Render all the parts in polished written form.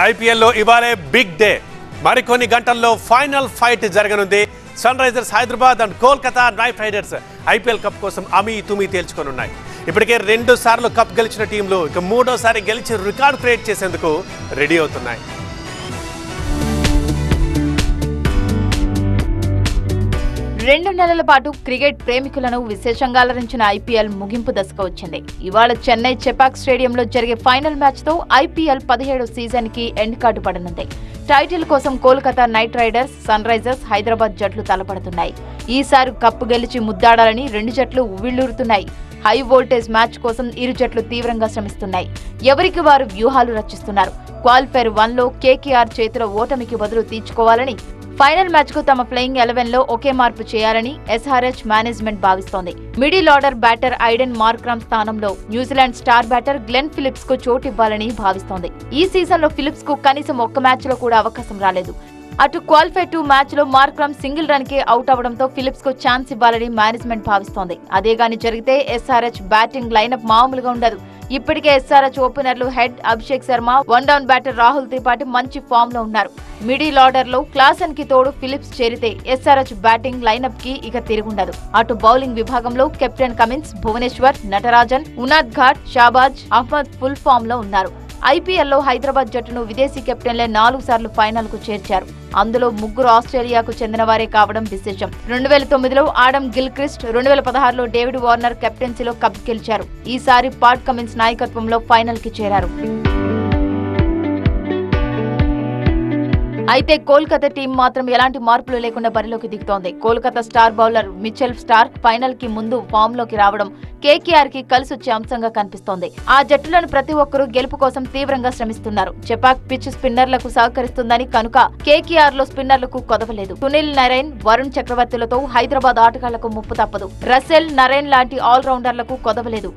IPL లో ఇవాళే big day. మరికొన్ని గంటల్లో ఫైనల్ ఫైట్ జరగనుంది. Sunrisers Hyderabad and Kolkata Knight Riders IPL cup కోసం అమీ తుమి తేల్చుకొనున్నాయి. ఇప్పటికే 2 సార్లు కప్ గెలిచిన టీంలు ఇక 3వసారి గెలిచి రికార్డ్ క్రియేట్ చేసేందుకు రెడీ అవుతున్నాయి. రెండు నెలల పాటు క్రికెట్ ప్రేమికులను విశేషంగా అలరించిన ఐపీఎల్ ముగింపు దశకు వచ్చింది. ఇవాళ చెన్నై చెపాక్ స్టేడియంలో జరిగే ఫైనల్ మ్యాచ్ తో ఐపీఎల్ 17వ సీజన్ కి ఎండ్ కార్డు పడనుంది. టైటిల్ కోసం Kolkata Knight Riders, Sunrisers Hyderabad జట్లు తలపడుతున్నాయి. ఈసారి కప్పు గెలిచి ముద్దాడాలని 2 జట్లు ఉవ్విళ్లూరుతున్నాయి. హై వోల్టేజ్ మ్యాచ్ కోసం ఇరు జట్లు తీవ్రంగా శ్రమిస్తున్నాయి. ఎవరికి వారు వ్యూహాలు రచిస్తున్నారు. క్వాలిఫైర్ 1లో కేకేఆర్ చేతిలో ఓటమికి బదులు తీర్చుకోవాలని, ఫైనల్ మ్యాచ్ కు తమ ప్లేయింగ్ 11 లో ఒకే మార్పు చేయాలని ఎస్ఆర్హెచ్ మేనేజ్మెంట్ భావిస్తోంది. Middle order batter Aiden Markram స్థానంలో New Zealand star batter Glenn Phillips కు చోటివ్వాలని భావిస్తోంది. ఈ సీజన్ లో ఫిలిప్స్ కు కనీసం ఒక్క మ్యాచ్ లో కూడా అవకాశం రాలేదు. అటు క్వాలిఫై 2 మ్యాచ్ లో మార్క్రమ్ సింగిల్ రన్ కే అవుట్ అవడంతో ఫిలిప్స్ కు ఛాన్స్ ఇవ్వాలని మేనేజ్మెంట్ భావిస్తోంది. అదే గాని జరిగితే ఎస్ఆర్హెచ్ బ్యాటింగ్ లైనప్ మామూలుగా ఉండదు. ఇప్పటికే ఎస్ఆర్హెచ్ ఓపెనర్లు head Abhishek Sharma, 1 down batter Rahul Tripathi మంచి ఫామ్ లో ఉన్నారు. మిడిల్ ఆర్డర్ లో క్లాసన్ కి తోడు ఫిలిప్స్ చేరితే ఎస్ఆర్హెచ్ బ్యాటింగ్ లైనప్ కి ఇక తిరుగుండదు. అటు బౌలింగ్ విభాగంలో captain Cummins, Bhuvneshwar, Natarajan, Unadkat, Shahbaz Ahmed full form లో ఉన్నారు. ఐపీఎల్ లో హైదరాబాద్ జట్టును విదేశీ కెప్టెన్లే 4 సార్లు ఫైనల్ కు చేర్చారు. అందులో 3 ఆస్ట్రేలియాకు చెందిన వారే కావడం విశేషం. 2009లో ఆడమ్ గిల్క్రిస్ట్, 2016లో డేవిడ్ వార్నర్ కెప్టెన్సీలో కప్ గెలిచారు. ఈసారి పాట్ కమిన్స్ నాయకత్వంలో ఫైనల్ కి చేరారు. అయితే కోల్కతా టీం మాత్రం ఎలాంటి మార్పులు లేకుండా బరిలోకి దిగుతోంది. Kolkata star bowler Mitchell Starc final కి ముందు ఫామ్ లోకి రావడం కేకేఆర్ కి కలిసొచ్చే అంశంగా కనిపిస్తోంది. ఆ జట్టులను ప్రతి ఒక్కరూ గెలుపు కోసం తీవ్రంగా శ్రమిస్తున్నారు. చెపాక్ పిచ్ స్పిన్నర్లకు సహకరిస్తుందని కనుక కేకేఆర్ లో స్పిన్నర్లకు కొదవలేదు. సునీల్ నరైన్, వరుణ్ చక్రవర్తులతో హైదరాబాద్ ఆటగాళ్లకు ముప్పు తప్పదు. రసెల్, నరైన్ లాంటి ఆల్రౌండర్లకు కొదవలేదు.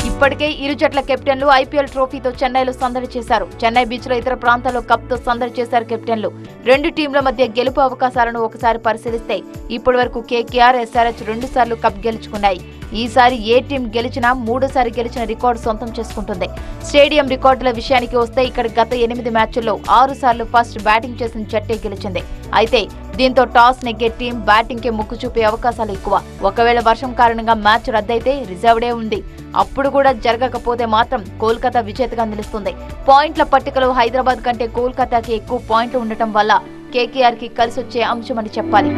ఇప్పటికే ఇరు జట్ల కెప్టెన్లు ఐపీఎల్ ట్రోఫీతో చెన్నైలో సందడి చేశారు. చెన్నై బీచ్ లో ఇతర ప్రాంతాల్లో కప్ తో సందడి చేశారు కెప్టెన్లు. 2 టీంల మధ్య గెలుపు అవకాశాలను ఒకసారి పరిశీలిస్తే ఇప్పటి వరకు కేకేఆర్, ఎస్ఆర్హెచ్ 2 సార్లు కప్ గెలుచుకున్నాయి. ఈసారి ఏ టీం గెలిచినా 3సారి గెలిచిన రికార్డు సొంతం చేసుకుంటుంది. స్టేడియం రికార్డుల విషయానికి వస్తే ఇక్కడ గత 8 మ్యాచ్ల్లో 6 సార్లు ఫస్ట్ బ్యాటింగ్ చేసిన జట్టే గెలిచింది. అయితే దీంతో టాస్ నెగ్గే టీం బ్యాటింగ్ కే మొగ్గు చూపే అవకాశాలు ఎక్కువ. ఒకవేళ వర్షం కారణంగా మ్యాచ్ రద్దయితే రిజర్వ్డే ఉంది. అప్పుడు కూడా జరగకపోతే మాత్రం కోల్కతా విజేతగా నిలుస్తుంది. పాయింట్ల పట్టికలో హైదరాబాద్ కంటే కోల్కతాకి ఎక్కువ పాయింట్లు ఉండటం వల్ల కేకేఆర్ కి కలిసొచ్చే అంశమని చెప్పాలి.